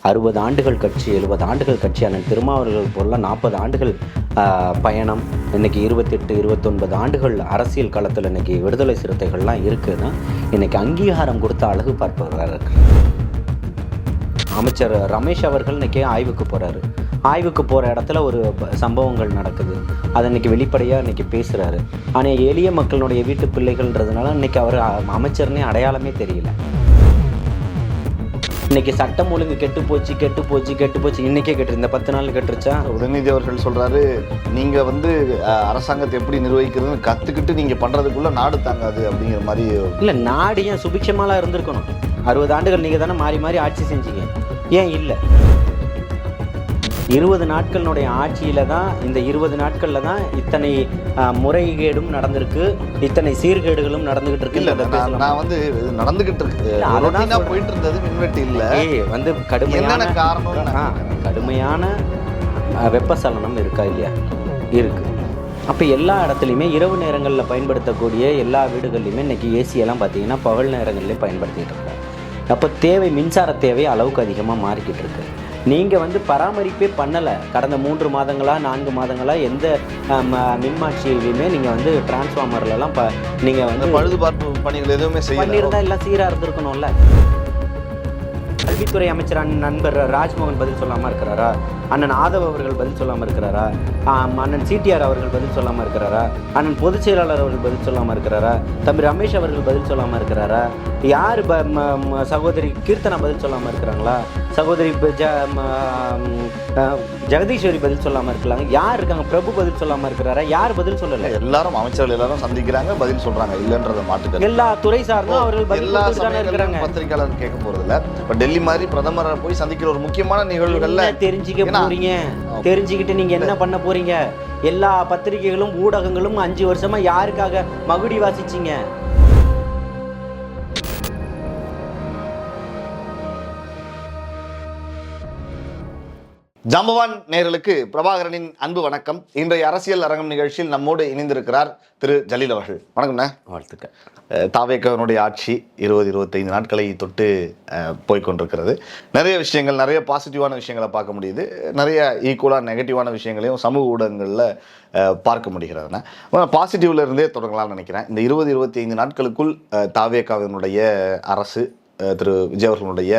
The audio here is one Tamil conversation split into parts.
60 ஆண்டுகள் கட்சி, 70 ஆண்டுகள் கட்சி, அண்ணன் திருமாவர்கள் போல 40 ஆண்டுகள் பயணம், இன்றைக்கி 28, 29 ஆண்டுகள் அரசியல் களத்தில் இன்றைக்கி விடுதலை சிறுத்தைகள்லாம் இருக்குதுன்னா இன்றைக்கி அங்கீகாரம் கொடுத்த அழகு பார்ப்பவராக இருக்கிறார். அமைச்சர் ரமேஷ் அவர்கள் இன்றைக்கி ஆய்வுக்கு போகிறாரு. ஆய்வுக்கு போகிற இடத்துல ஒரு சம்பவங்கள் நடக்குது. அதை இன்றைக்கி வெளிப்படையாக இன்றைக்கி பேசுகிறாரு. ஆனால் எளிய மக்களுடைய வீட்டு பிள்ளைகள்ன்றதுனால இன்றைக்கி அவர் அமைச்சர்னே அடையாளமே தெரியல. இன்றைக்கி சட்டம் ஒழுங்கு கெட்டு போச்சு இன்றைக்கே கெட்டு, இந்த 10 நாள் கெட்டுருச்சா? உதயநிதி அவர்கள் சொல்கிறாரு, நீங்கள் அரசாங்கத்தை எப்படி நிர்வகிக்கிறதுன்னு கற்றுக்கிட்டு நீங்கள் பண்ணுறதுக்குள்ளே நாடு தாங்காது அப்படிங்கிற மாதிரி. இல்லை, நாடு ஏன் சுபிக்ஷமாலாம் இருந்திருக்கணும்? 60 ஆண்டுகள் நீங்கள் தானே மாறி மாறி ஆட்சி செஞ்சீங்க, ஏன் இல்லை? 20 நாட்களினுடைய ஆட்சியில் தான், இந்த 20 நாட்களில் தான் இத்தனை முறைகேடும் நடந்திருக்கு, இத்தனை சீர்கேடுகளும் நடந்துகிட்டு இருக்கு. இல்லை, நான் நடந்துகிட்டு இருக்கு, அதான் போயிட்டு இருந்தது. மின்வெட்டு இல்லை, கடுமையான காரணம், கடுமையான வெப்பசலனம் இருக்கா இல்லையா? இருக்கு. அப்போ எல்லா இடத்துலையுமே இரவு நேரங்களில் பயன்படுத்தக்கூடிய எல்லா வீடுகள்லையுமே இன்றைக்கி ஏசியெல்லாம் பார்த்தீங்கன்னா பகல் நேரங்கள்லேயும் பயன்படுத்திகிட்டு இருக்காங்க. அப்போ மின்சார தேவை அளவுக்கு அதிகமாக மாறிக்கிட்டு இருக்கு. நீங்கள் பராமரிப்பே பண்ணலை. கடந்த 3 மாதங்களா 4 மாதங்களா எந்த மின்மாட்சியிலையுமே நீங்கள் டிரான்ஸ்ஃபார்மர்லாம் நீங்கள் பழுதுபார்ப்பு பணிகள் எதுவுமே பண்ணியிருந்தால் எல்லாம் சீராக இருந்திருக்கணும்ல. கல்வித்துறை அமைச்சர் நண்பர் ராஜ்மோகன் பதில் சொல்லாமல் இருக்கிறாரா? அண்ணன் ஆதவ் அவர்கள் பதில் சொல்லாமல் இருக்கிறாரா? அண்ணன் சிடிஆர் அவர்கள் பதில் சொல்லாமல் இருக்கிறாரா? அண்ணன் பொதுச் செயலாளர் அவர்கள் பதில் சொல்லாமல் இருக்கிறாரா? தம்பி ரமேஷ் அவர்கள் பதில் சொல்லாமல் இருக்கிறாரா? யார் சகோதரி கீர்த்தனா பதில் சொல்லாமல் இருக்கிறாங்களா? சகோதரி ஜெகதீஸ்வரி பதில் சொல்லாமல் இருக்கலாங்க. யார் இருக்காங்க? பிரபு பதில் சொல்லாமல் இருக்கிறாரா? யார் பதில் சொல்லலை? எல்லாரும் அமைச்சர்கள் எல்லாரும் சந்திக்கிறாங்க, பதில் சொல்றாங்க, இல்லைன்றத மாட்டுக்கு எல்லா துறை சார்ந்தும் அவர்கள் பதில் இருக்கிறாங்க. பத்திரிகையாளர் கேட்க போறதில்ல. இப்போ டெல்லி மாதிரி பிரதமரை போய் சந்திக்கிற ஒரு முக்கியமான நிகழ்வுகள்ல தெரிஞ்சுக்கிட்டு நீங்க என்ன பண்ண போறீங்க? எல்லா பத்திரிகைகளும் ஊடகங்களும் 5 வருஷமா யாருக்காக மகுடி வாசிச்சீங்க? ஜாம்பவான் நேயர்களுக்கு பிரபாகரனின் அன்பு வணக்கம். இன்றைய அரசியல் அரங்கம் நிகழ்ச்சியில் நம்மோடு இணைந்திருக்கிறார் திரு ஜலீல் அவர்கள். வணக்கம்ண்ணே. வாழ்த்துக்கள். தாவேக்கவனுடைய ஆட்சி 20-25 நாட்களை தொட்டு போய்கொண்டிருக்கிறது. நிறைய விஷயங்கள், நிறைய பாசிட்டிவான விஷயங்களை பார்க்க முடியுது, நிறைய ஈக்குவலாக நெகட்டிவான விஷயங்களையும் சமூக ஊடகங்களில் பார்க்க முடிகிறதுனா பாசிட்டிவ்ல இருந்தே தொடங்கலாம்னு நினைக்கிறேன். இந்த 20-25 நாட்களுக்குள் தாவேக்காவினுடைய அரசு, திரு விஜய் அவர்களுடைய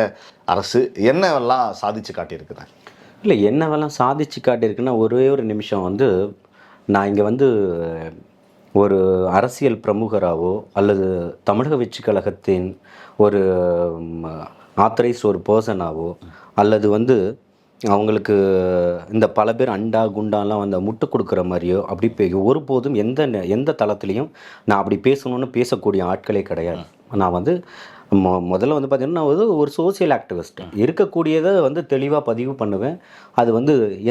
அரசு என்னவெல்லாம் சாதிச்சு காட்டியிருக்குறேன்? இல்லை, என்னவெல்லாம் சாதிச்சு காட்டியிருக்குன்னா, ஒரே ஒரு நிமிஷம் நான் இங்கே ஒரு அரசியல் பிரமுகராகவோ அல்லது தமிழக வெற்றி கழகத்தின் ஒரு ஆத்தரைஸ்ட் ஒரு பர்சனாகவோ அல்லது அவங்களுக்கு இந்த பல பேர் அண்டா குண்டாலாம் முட்டு கொடுக்குற மாதிரியோ அப்படி ஒருபோதும் எந்த தளத்துலேயும் நான் அப்படி பேசணும்னு பேசக்கூடிய ஆட்களே கிடையாது. நான் முதல்ல பார்த்திங்கன்னா நான் ஒரு சோசியல் ஆக்டிவிஸ்ட். இருக்கக்கூடியதை தெளிவாக பதிவு பண்ணுவேன். அது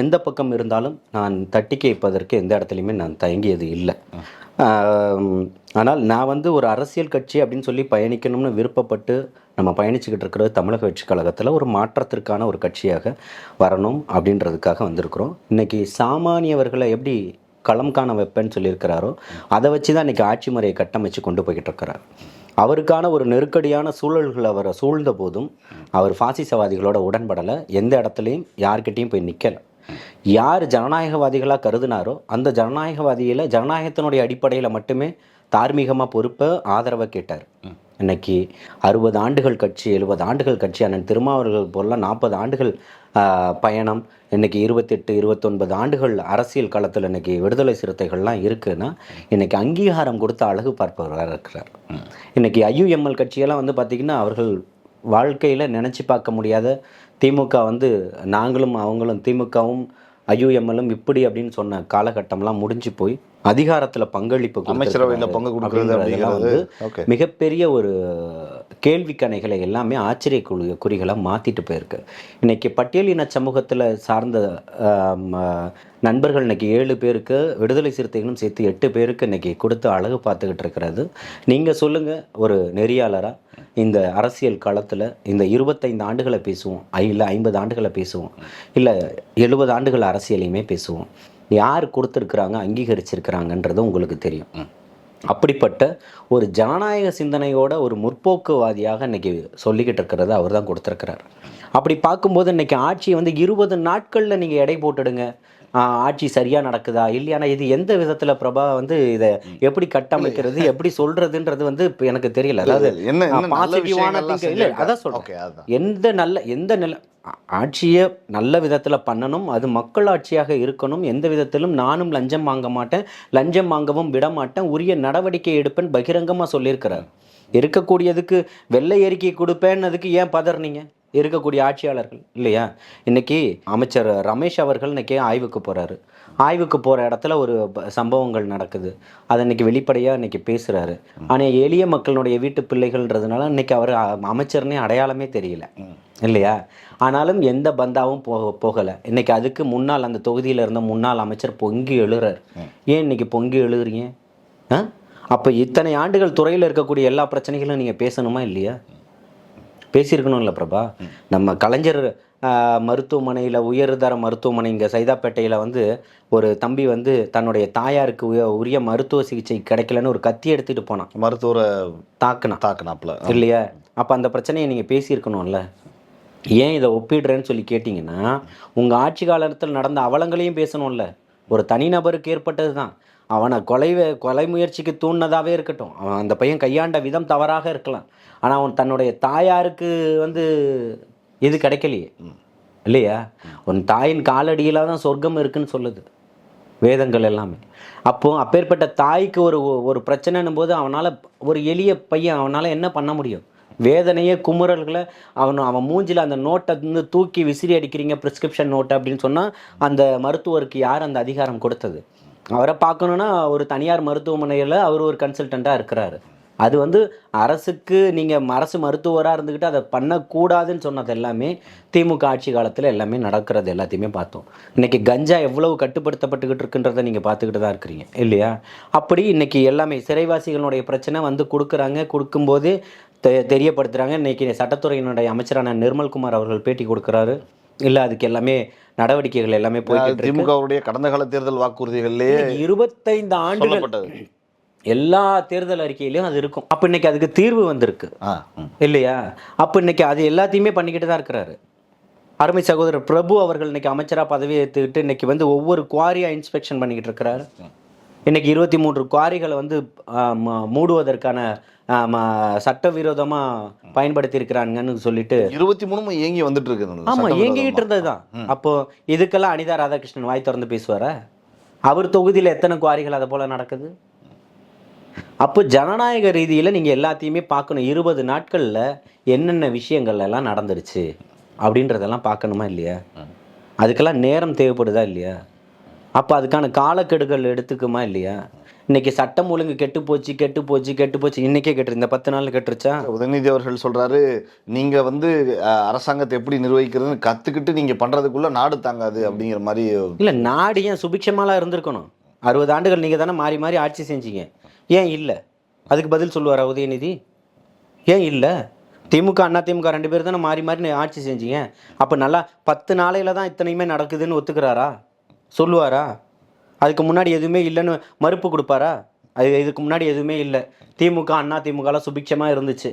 எந்த பக்கம் இருந்தாலும் நான் தட்டி கேட்பதற்கு எந்த இடத்துலையுமே நான் தயங்கியது இல்லை. ஆனால் நான் ஒரு அரசியல் கட்சி அப்படின்னு சொல்லி பயணிக்கணும்னு விருப்பப்பட்டு நம்ம பயணிச்சுக்கிட்டு இருக்கிறது தமிழக வெற்றி கழகத்தில் ஒரு மாற்றத்திற்கான ஒரு கட்சியாக வரணும் அப்படின்றதுக்காக வந்திருக்கிறோம். இன்றைக்கி சாமானியவர்களை எப்படி களம் காண வைப்பேன்னு சொல்லியிருக்கிறாரோ அதை வச்சு தான் இன்றைக்கி ஆட்சி முறையை கட்டமைச்சு கொண்டு போய்கிட்டு இருக்கிறார். அவருக்கான ஒரு நெருக்கடியான சூழல்கள் அவரை சூழ்ந்த போதும் அவர் பாசிசவாதிகளோட உடன்படலை. எந்த இடத்துலையும் யார்கிட்டையும் போய் நிற்கலை. யார் ஜனநாயகவாதிகளாக கருதினாரோ அந்த ஜனநாயகவாதியில் ஜனநாயகத்தினுடைய அடிப்படையில் மட்டுமே தார்மீகமாக பொறுப்பை ஆதரவை கேட்டார். இன்னைக்கு 60 ஆண்டுகள் கட்சி, 70 ஆண்டுகள் கட்சி, அண்ணன் திருமாவர்கள் போல 40 ஆண்டுகள் பயணம், இன்றைக்கி 28, 29 ஆண்டுகள் அரசியல் களத்தில் இன்றைக்கி விடுதலை சிறுத்தைகள்லாம் இருக்குதுன்னா இன்றைக்கி அங்கீகாரம் கொடுத்த அழகு பார்ப்பவராக இருக்கிறார். இன்றைக்கி ஐயுஎம்எல் கட்சியெல்லாம் பார்த்திங்கன்னா அவர்கள் வாழ்க்கையில் நினச்சி பார்க்க முடியாத திமுக நாங்களும் அவங்களும் திமுகவும் ஐயுஎம்எல்லும் இப்படி அப்படின்னு சொன்ன காலகட்டம்லாம் முடிஞ்சு போய் அதிகாரத்தில் பங்களிப்பு அமைச்சரவையில் பங்கு கொடுக்குறது மிகப்பெரிய ஒரு கேள்விக்கணைகளை எல்லாமே ஆச்சரிய குறிகளாக மாற்றிட்டு போயிருக்கு. இன்றைக்கி பட்டியலின சமூகத்தில் சார்ந்த நண்பர்கள் இன்றைக்கி 7 பேருக்கு, விடுதலை சிறுத்தைகளும் சேர்த்து 8 பேருக்கு இன்றைக்கி கொடுத்து அழகு பார்த்துக்கிட்டு இருக்கிறது. நீங்கள் சொல்லுங்கள், ஒரு நெறியாளராக இந்த அரசியல் களத்தில் இந்த 25 ஆண்டுகளை பேசுவோம், இல்லை 50 ஆண்டுகளை பேசுவோம், இல்லை 70 ஆண்டுகள் அரசியலையுமே பேசுவோம். யார் கொடுத்துருக்குறாங்க, அங்கீகரிச்சிருக்கிறாங்கன்றது உங்களுக்கு தெரியும். அப்படிப்பட்ட ஒரு ஜனநாயக சிந்தனையோட ஒரு முற்போக்குவாதியாக இன்னைக்கு சொல்லிக்கிட்டு இருக்கிறது அவர் தான் கொடுத்துருக்கிறார். அப்படி பார்க்கும்போது இன்னைக்கு ஆட்சியை வந்து 20 நாட்களில் நீங்கள் எடை போட்டுடுங்க, ஆட்சி சரியாக நடக்குதா இல்லையானா இது எந்த விதத்தில் பிரபா வந்து இதை எப்படி கட்டமைக்கிறது எப்படி சொல்கிறதுன்றது வந்து இப்போ எனக்கு தெரியல. அதாவது பாசிட்டிவான திங்க் இல்லை, அதான் சொல்கிறேன். எந்த நல்ல ஆட்சியை நல்ல விதத்தில் பண்ணணும், அது மக்கள் ஆட்சியாக இருக்கணும். எந்த விதத்திலும் நானும் லஞ்சம் வாங்க மாட்டேன், லஞ்சம் வாங்கவும் விட மாட்டேன், உரிய நடவடிக்கை எடுப்பேன் பகிரங்கமாக சொல்லியிருக்கிறார். இருக்கக்கூடியதுக்கு வெள்ளை அறிக்கை கொடுப்பேன்னதுக்கு ஏன் பதறீங்க இருக்கக்கூடிய ஆட்சியாளர்கள் இல்லையா? இன்னைக்கு அமைச்சர் ரமேஷ் அவர்கள் இன்னைக்கு ஆய்வுக்கு போகிறாரு. ஆய்வுக்கு போகிற இடத்துல ஒரு சம்பவங்கள் நடக்குது, அதை இன்னைக்கு வெளிப்படையாக இன்னைக்கு பேசுகிறாரு. ஆனால் எளிய மக்களுடைய வீட்டு பிள்ளைகள்ன்றதுனால இன்னைக்கு அவர் அமைச்சர்னே அடையாளமே தெரியல இல்லையா? ஆனாலும் எந்த பந்தாவும் போகலை. இன்னைக்கு அதுக்கு முன்னால் அந்த தொகுதியில் இருந்த முன்னாள் அமைச்சர் பொங்கி எழுறார். ஏன் இன்னைக்கு பொங்கி எழுதுறீங்க? அப்போ இத்தனை ஆண்டுகள் துறையில் இருக்கக்கூடிய எல்லா பிரச்சனைகளும் நீங்கள் பேசணுமா இல்லையா? பேசியிருக்கணும்ல பிரபா. நம்ம கலைஞர் மருத்துவமனையில், உயர்தர மருத்துவமனை இங்கே சைதாப்பேட்டையில் வந்து ஒரு தம்பி வந்து தன்னுடைய தாயாருக்கு உரிய மருத்துவ சிகிச்சை கிடைக்கலன்னு ஒரு கத்தி எடுத்துகிட்டு போனான், மருத்துவரை தாக்குனாப்புல இல்லையா? அப்போ அந்த பிரச்சனையை நீங்கள் பேசியிருக்கணும்ல. ஏன் இதை ஒப்பிடுறேன்னு சொல்லி கேட்டிங்கன்னா, உங்கள் ஆட்சி காலத்தில் நடந்த அவலங்களையும் பேசணும்ல. ஒரு தனிநபருக்கு ஏற்பட்டது தான், அவனை கொலை முயற்சிக்கு தூண்டினதாகவே இருக்கட்டும், அவன் அந்த பையன் கையாண்ட விதம் தவறாக இருக்கலாம், ஆனால் அவன் தன்னுடைய தாயாருக்கு வந்து இது கிடைக்கலையே இல்லையா? உன் தாயின் காலடியில் தான் சொர்க்கம் இருக்குன்னு சொல்லுது வேதங்கள் எல்லாமே. அப்போது அப்பேற்பட்ட தாய்க்கு ஒரு பிரச்சனைன்னும் போது அவனால், ஒரு எளிய பையன் அவனால் என்ன பண்ண முடியும்? வேதனையே குமுறல்களை அவன் மூஞ்சில் அந்த நோட்டை வந்து தூக்கி விசிறி அடிக்கிறீங்க, ப்ரிஸ்கிரிப்ஷன் நோட்டை அப்படின்னு சொன்னால் அந்த மருத்துவருக்கு யார் அந்த அதிகாரம் கொடுத்தது? அவரை பார்க்கணுன்னா ஒரு தனியார் மருத்துவமனையில் அவர் ஒரு கன்சல்டண்ட்டாக இருக்கிறாரு. அது வந்து அரசுக்கு நீங்கள் அரசு மருத்துவராக இருந்துக்கிட்டு அதை பண்ணக்கூடாதுன்னு சொன்னது எல்லாமே திமுக ஆட்சி காலத்தில் எல்லாமே நடக்கிறது எல்லாத்தையுமே பார்த்தோம். இன்றைக்கி கஞ்சா எவ்வளவு கட்டுப்படுத்தப்பட்டுக்கிட்டு இருக்குன்றதை நீங்கள் பார்த்துக்கிட்டு தான் இருக்கிறீங்க இல்லையா? அப்படி இன்றைக்கி எல்லாமே சிறைவாசிகளுடைய பிரச்சனை வந்து கொடுக்கும்போது தெரியப்படுத்துகிறாங்க. இன்றைக்கி சட்டத்துறையினுடைய அமைச்சரான நிர்மல்குமார் அவர்கள் பேட்டி கொடுக்குறாரு. இல்லை, அதுக்கு எல்லாமே நடவடிக்கைகள் எல்லாமே போயிட்டு திமுகவுடைய கடந்த கால தேர்தல் வாக்குறுதிகளிலேயே 25 ஆண்டுகள் எல்லா தேர்தல் அறிக்கையிலையும் அது இருக்கும். அப்போ இன்னைக்கு அதுக்கு தீர்வு வந்திருக்கு இல்லையா? அப்போ இன்னைக்கு அது எல்லாத்தையுமே பண்ணிக்கிட்டு தான் இருக்கிறாரு. அருமை சகோதரர் பிரபு அவர்கள் இன்னைக்கு அமைச்சராக பதவி ஏற்றுக்கிட்டு இன்னைக்கு வந்து ஒவ்வொரு குவாரியாக இன்ஸ்பெக்ஷன் பண்ணிக்கிட்டு இருக்கிறாரு. இன்னைக்கு 23 குவாரிகளை வந்து மூடுவதற்கான சட்டவிரோதமாக பயன்படுத்தி இருக்கிறாங்கன்னு சொல்லிட்டு 23 இயங்கி வந்துட்டு இருக்கு. ஆமாம், இயங்கிக்கிட்டு இருந்தது தான். அப்போ இதுக்கெல்லாம் அனிதா ராதாகிருஷ்ணன் வாய் திறந்து பேசுவாரா? அவர் தொகுதியில் எத்தனை குவாரிகள் அதை போல் நடக்குது? அப்போ ஜனநாயக ரீதியில் நீங்கள் எல்லாத்தையுமே பார்க்கணும். 20 நாட்களில் என்னென்ன விஷயங்கள் எல்லாம் நடந்துருச்சு அப்படின்றதெல்லாம் பார்க்கணுமா இல்லையா? அதுக்கெல்லாம் நேரம் தேவைப்படுதா இல்லையா? அப்போ அதுக்கான காலக்கெடுகள் எடுத்துக்குமா இல்லையா? இன்னைக்கு சட்டம் ஒழுங்கு கெட்டு போச்சு இன்னைக்கே கெட்டு, இந்த 10 நாள் கெட்டுருச்சா? உதயநிதி அவர்கள் சொல்றாரு, நீங்க வந்து அரசாங்கத்தை எப்படி நிர்வகிக்கிறதுன்னு கத்துக்கிட்டு நீங்க பண்றதுக்குள்ள நாடு தாங்காது அப்படிங்கிற மாதிரி. இல்லை, நாடு ஏன் சுபிக்ஷமாலாம் இருந்திருக்கணும்? 60 ஆண்டுகள் நீங்கள் தானே மாறி மாறி ஆட்சி செஞ்சீங்க, ஏன் இல்லை? அதுக்கு பதில் சொல்லுவாரா உதயநிதி? ஏன் இல்லை? திமுக அண்ணா திமுக 2 பேர் தானே மாறி மாறி ஆட்சி செஞ்சீங்க. அப்போ நல்லா 10 நாளையில் தான் இத்தனையுமே நடக்குதுன்னு ஒத்துக்கிறாரா? சொல்லுவாரா? அதுக்கு முன்னாடி எதுவுமே இல்லைன்னு மறுப்பு கொடுப்பாரா? இதுக்கு முன்னாடி எதுவுமே இல்லை, திமுக அண்ணா திமுகலாம் சுபிக்ஷமாக இருந்துச்சு,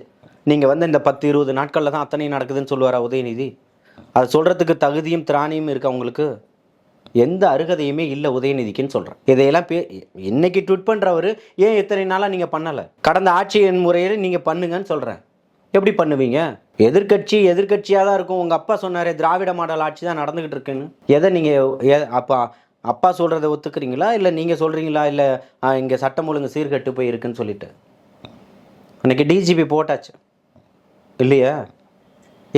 நீங்கள் வந்து இந்த 10-20 நாட்களில் தான் அத்தனையும் நடக்குதுன்னு சொல்லுவாரா உதயநிதி? அதை சொல்கிறதுக்கு தகுதியும் திராணியும் இருக்கா உங்களுக்கு? எந்த அருகதையுமே இல்லை உதயநிதிக்குன்னு சொல்கிறேன். இதையெல்லாம் இன்னைக்கு ட்வீட் பண்ணுறவர் ஏன் இத்தனை நாளாக நீங்கள் பண்ணலை? கடந்த ஆட்சியின் முறையில் நீங்கள் பண்ணுங்கன்னு சொல்கிறேன். எப்படி பண்ணுவீங்க? எதிர்கட்சியாக தான் இருக்கும். உங்கள் அப்பா சொன்னார் திராவிட மாடல் ஆட்சி தான் நடந்துக்கிட்டு இருக்குன்னு. எதை நீங்கள் அப்பா சொல்கிறத ஒத்துக்கிறீங்களா, இல்லை நீங்கள் சொல்கிறீங்களா, இல்லை இங்கே சட்டம் ஒழுங்கு சீர்கெட்டு போய் இருக்குன்னு சொல்லிட்டு? இன்னைக்கு டிஜிபி போட்டாச்சு இல்லையா?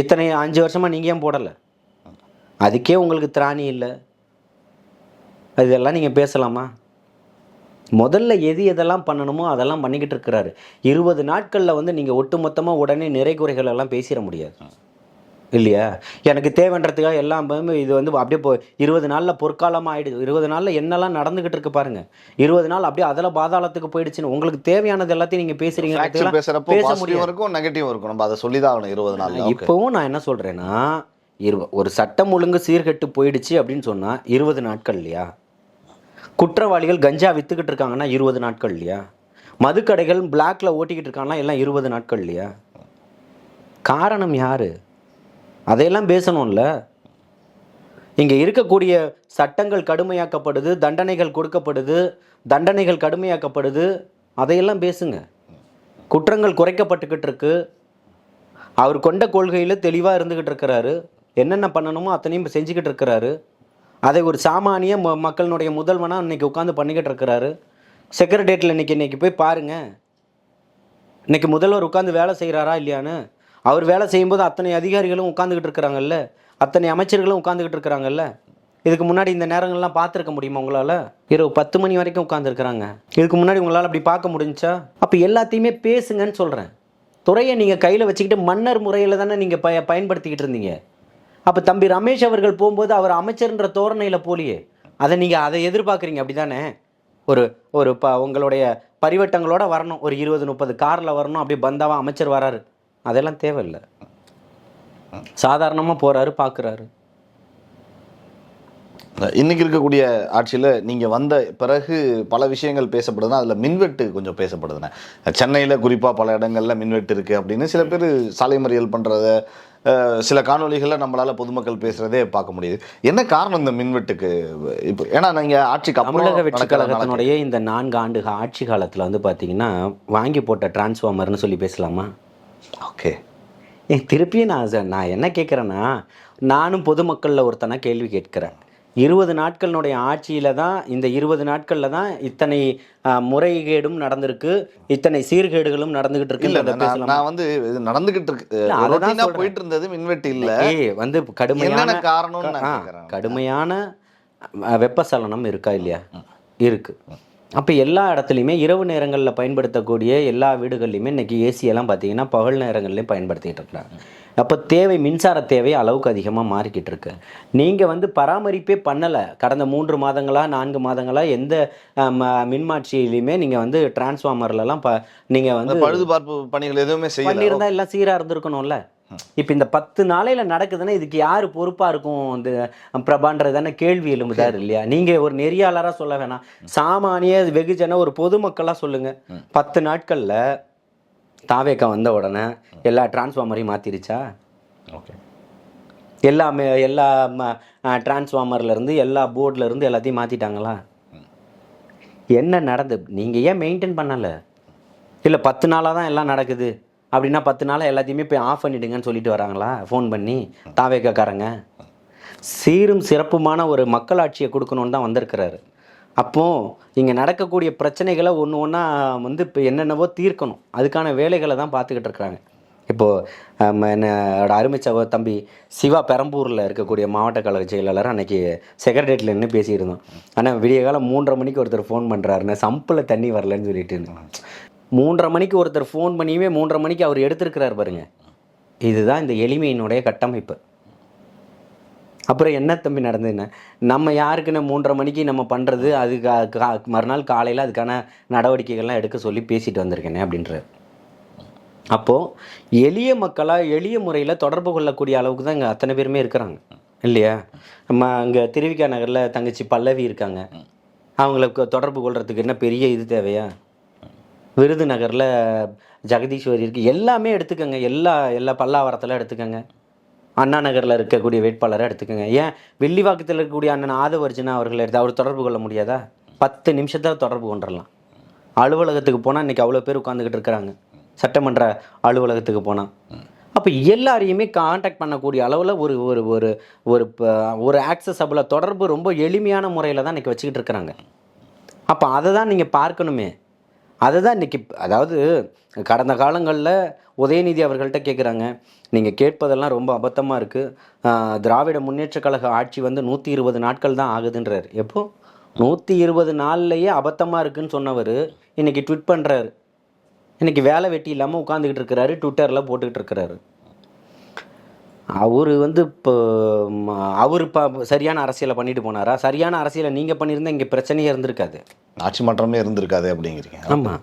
இத்தனை 5 வருஷமாக நீங்கள் ஏன் போடலை? அதுக்கே உங்களுக்கு திராணி இல்லை. இதெல்லாம் நீங்கள் பேசலாமா? முதல்ல எதெல்லாம் பண்ணணுமோ அதெல்லாம் பண்ணிக்கிட்டு இருக்கிறாரு. 20 நாட்களில் வந்து நீங்கள் ஒட்டுமொத்தமாக உடனே நிறை குறைகள் எல்லாம் பேசிட முடியாது இல்லையா? எனக்கு தேவைன்றதுக்காக எல்லாம் இது வந்து அப்படியே 20 நாளில் பொற்காலமாக ஆகிடுது. 20 நாளில் என்னெல்லாம் நடந்துக்கிட்டு இருக்கு பாருங்கள். 20 நாள் அப்படியே அதில் பாதாளத்துக்கு போயிடுச்சுன்னு உங்களுக்கு தேவையானது எல்லாத்தையும் நீங்கள் பேசுகிறீங்க. பேச முடியும் இருக்கும், நெகட்டிவ் இருக்கும். நம்ம அதை சொல்லி தான் ஆகணும் 20 நாள். இப்போவும் நான் என்ன சொல்கிறேன்னா, ஒரு சட்டம் ஒழுங்கு சீர்கெட்டு போயிடுச்சு அப்படின்னு சொன்னால் 20 நாட்கள் இல்லையா? குற்றவாளிகள் கஞ்சா விற்றுக்கிட்டு இருக்காங்கன்னா 20 நாட்கள் இல்லையா? மதுக்கடைகள் பிளாக்ல ஓட்டிக்கிட்டு இருக்காங்களா எல்லாம் 20 நாட்கள் இல்லையா? காரணம் யாரு? அதையெல்லாம் பேசணும்ல. இங்கே இருக்கக்கூடிய சட்டங்கள் கடுமையாக்கப்படுது, தண்டனைகள் கொடுக்கப்படுது, தண்டனைகள் கடுமையாக்கப்படுது, அதையெல்லாம் பேசுங்க. குற்றங்கள் குறைக்கப்பட்டுக்கிட்டு இருக்கு. அவர் கொண்ட கொள்கையில் தெளிவாக இருந்துக்கிட்டு இருக்கிறாரு. என்னென்ன பண்ணணுமோ அத்தனையும் செஞ்சுக்கிட்டு இருக்கிறாரு. அதை ஒரு சாமானிய மக்களினுடைய முதல்வனாக இன்னைக்கு உட்காந்து பண்ணிக்கிட்டு இருக்கிறாரு. செக்ரட்டேரியட்டில் இன்னைக்கு போய் பாருங்கள். இன்னைக்கு முதல்வர் உட்காந்து வேலை செய்கிறாரா இல்லையான்னு. அவர் வேலை செய்யும்போது அத்தனை அதிகாரிகளும் உட்காந்துக்கிட்டு இருக்கிறாங்கல்ல, அத்தனை அமைச்சர்களும் உட்காந்துக்கிட்டு இருக்கிறாங்கல்ல. இதுக்கு முன்னாடி இந்த நேரங்கள்லாம் பார்த்துருக்க முடியுமா உங்களால்? இரவு 10 மணி வரைக்கும் உட்காந்துருக்குறாங்க. இதுக்கு முன்னாடி உங்களால் அப்படி பார்க்க முடிஞ்சா? அப்போ எல்லாத்தையுமே பேசுங்கன்னு சொல்கிறேன். துறையை நீங்கள் கையில் வச்சுக்கிட்டு மன்னர் முறையில் தானே நீங்கள் பயன்படுத்திக்கிட்டு இருந்தீங்க. அப்போ தம்பி ரமேஷ் அவர்கள் போகும்போது அவர் அமைச்சர்ன்ற தோரணையில் போலியே, அதை எதிர்பார்க்குறீங்க அப்படி தானே? ஒரு உங்களுடைய பரிவட்டங்களோட வரணும், ஒரு 20-30 காரில் வரணும், அப்படி பந்தாவா அமைச்சர் வராரு. அதெல்லாம் தேவையில்லை. சாதாரணமாக போகிறாரு, பார்க்குறாரு. இன்னைக்கு இருக்கக்கூடிய ஆட்சியில் நீங்கள் வந்த பிறகு பல விஷயங்கள் பேசப்படுதுன்னா அதில் மின்வெட்டு கொஞ்சம் பேசப்படுதுண்ணே. சென்னையில் குறிப்பாக பல இடங்களில் மின்வெட்டு இருக்குது அப்படின்னு சில பேர் சாலை மறியல் பண்ணுறத சில காணொலிகளில் நம்மளால் பொதுமக்கள் பேசுகிறதே பார்க்க முடியுது. என்ன காரணம் இந்த மின்வெட்டுக்கு? இப்போ ஏன்னா நீங்கள் ஆட்சிக்கு தமிழக வெற்றி கழகத்தினுடைய இந்த 4 ஆண்டு ஆட்சி காலத்தில் வந்து பார்த்தீங்கன்னா வாங்கி போட்ட டிரான்ஸ்ஃபார்மர்னு சொல்லி பேசலாமா? ஓகே. திருப்பியும் நான் என்ன கேட்குறேன்னா, நானும் பொதுமக்களில் ஒருத்தனை கேள்வி கேட்குறேன். 20 நாட்களினுடைய ஆட்சியில் தான், இந்த 20 நாட்களில் தான் இத்தனை முறைகேடும் நடந்திருக்கு, இத்தனை சீர்கேடுகளும் நடந்துகிட்டு இருக்கு. நான் வந்து நடந்துகிட்டு இருக்கு போயிட்டு இருந்தது மின்வெட்டு இல்லை, வந்து கடுமையான காரணம் கடுமையான வெப்பசலனம் இருக்கா இல்லையா? இருக்கு. அப்போ எல்லா இடத்துலையுமே இரவு நேரங்களில் பயன்படுத்தக்கூடிய எல்லா வீடுகள்லையுமே இன்றைக்கி ஏசியெல்லாம் பார்த்தீங்கன்னா பகல் நேரங்கள்லையும் பயன்படுத்திகிட்டு இருக்கிறாங்க. அப்போ மின்சார தேவை அளவுக்கு அதிகமாக மாறிக்கிட்டு இருக்கு. நீங்கள் வந்து பராமரிப்பே பண்ணலை. கடந்த 3 மாதங்களா 4 மாதங்களா எந்த மின்மாட்சியிலையுமே நீங்கள் வந்து டிரான்ஸ்ஃபார்மர்லாம் நீங்கள் வந்து பழுதுபார்ப்பு பணிகள் எதுவுமே பண்ணியிருந்தா எல்லாம் சீராக இருந்திருக்கணும்ல. இப்போ இந்த 10 நாளையில் நடக்குதுன்னா இதுக்கு யார் பொறுப்பாக இருக்கும்? இந்த பிரபான்றது தானே கேள்வி எழும்புதாரு இல்லையா? நீங்கள் ஒரு நெறியாளராக சொல்ல வேணாம், சாமானிய வெகுஜன ஒரு பொதுமக்களாக சொல்லுங்கள். 10 நாட்களில் தாவேக்கா வந்த உடனே எல்லா டிரான்ஸ்ஃபார்மரையும் மாற்றிருச்சா? ஓகே. எல்லா டிரான்ஸ்ஃபார்மர்லேருந்து எல்லா போர்ட்லேருந்து எல்லாத்தையும் மாற்றிட்டாங்களா? என்ன நடந்து? நீங்கள் ஏன் மெயின்டைன் பண்ணலை? இல்லை 10 நாளாக தான் எல்லாம் நடக்குது அப்படின்னா 10 நாளாக எல்லாத்தையுமே போய் ஆஃப் பண்ணிவிடுங்கன்னு சொல்லிட்டு வராங்களா ஃபோன் பண்ணி தாவேக்காரங்க? சீரும் சிறப்புமான ஒரு மக்களாட்சியை கொடுக்கணுன்னு தான் வந்திருக்கிறாரு. அப்போது இங்கே நடக்கக்கூடிய பிரச்சனைகளை ஒன்று ஒன்றா வந்து இப்போ என்னென்னவோ தீர்க்கணும். அதுக்கான வேலைகளை தான் பார்த்துக்கிட்டு இருக்கிறாங்க. இப்போது என்னோட அருமை தம்பி சிவா பெரம்பூரில் இருக்கக்கூடிய மாவட்ட கழக செயலாளர் அன்றைக்கி செக்ரட்டேரியட்டில் நின்று பேசியிருந்தோம். ஆனால் விடிய காலம் 3:30 மணிக்கு ஒருத்தர் ஃபோன் பண்ணுறாருன்னு, சம்பில் தண்ணி வரலன்னு சொல்லிட்டு 3:30 மணிக்கு ஒருத்தர் ஃபோன் பண்ணியுமே 3:30 மணிக்கு அவர் எடுத்திருக்கிறார் பாருங்க. இதுதான் இந்த எளிமையினுடைய கட்டமைப்பு. அப்புறம் என்ன தம்பி நடந்ததுன்னு நம்ம யாருக்குன்னு 3:30 மணிக்கு நம்ம பண்ணுறது, அதுக்கு மறுநாள் காலையில் அதுக்கான நடவடிக்கைகள்லாம் எடுக்க சொல்லி பேசிட்டு வந்திருக்கேனே அப்படின்ற. அப்போது எளிய மக்களாக எளிய முறையில் தொடர்பு கொள்ளக்கூடிய அளவுக்கு தான் இங்கே அத்தனை பேருமே இருக்கிறாங்க இல்லையா? நம்ம அங்கே திருவிக்கா நகரில் தங்கச்சி பல்லவி இருக்காங்க. அவங்களுக்கு தொடர்பு கொள்றதுக்கு என்ன பெரிய இது தேவையா? விருதுநகரில் ஜெகதீஸ்வரி இருக்குது. எல்லாமே எடுத்துக்கோங்க. எல்லா பல்லாவரத்தில் எடுத்துக்கோங்க. அண்ணா நகரில் இருக்கக்கூடிய வேட்பாளரை எடுத்துக்கோங்க. ஏன் வெள்ளிவாக்கத்தில் இருக்கக்கூடிய அண்ணன் ஆதவர்ஜுனா அவர்கள் அவர் தொடர்பு கொள்ள முடியாதா? 10 நிமிஷத்தில் தொடர்பு கொண்டுடலாம். அலுவலகத்துக்கு போனால் இன்றைக்கி அவ்வளோ பேர் உட்காந்துக்கிட்டு இருக்கிறாங்க. சட்டமன்ற அலுவலகத்துக்கு போனால் அப்போ எல்லாரையுமே கான்டாக்ட் பண்ணக்கூடிய அளவில் ஒரு ஒரு ஒரு ஒரு ஒரு ஆக்சஸபிளாக தொடர்பு ரொம்ப எளிமையான முறையில் தான் இன்றைக்கி வச்சுக்கிட்டு இருக்கிறாங்க. அப்போ அதை தான் நீங்கள் பார்க்கணுமே. அதை தான் இன்றைக்கி, அதாவது கடந்த காலங்களில் உதயநிதி அவர்கள்ட்ட கேட்குறாங்க, நீங்கள் கேட்பதெல்லாம் ரொம்ப அபத்தமாக இருக்குது, திராவிட முன்னேற்ற கழக ஆட்சி வந்து 120 நாட்கள் தான் ஆகுதுன்றார். எப்போ 120 நாள்லையே அபத்தமாக இருக்குதுன்னு சொன்னவர் இன்றைக்கி ட்விட் பண்ணுறாரு. இன்றைக்கி வேலை வெட்டி இல்லாமல் உட்காந்துக்கிட்டு இருக்கிறாரு, ட்விட்டரில் போட்டுக்கிட்டு இருக்கிறாரு. அவர் வந்து இப்போ சரியான அரசியலை பண்ணிட்டு போனாரா? சரியான அரசியலை நீங்கள் பண்ணியிருந்தால் இங்கே பிரச்சனையே இருந்திருக்காது, ஆட்சி மாற்றமே இருந்திருக்காது அப்படிங்கிறீங்க. ஆமாம்.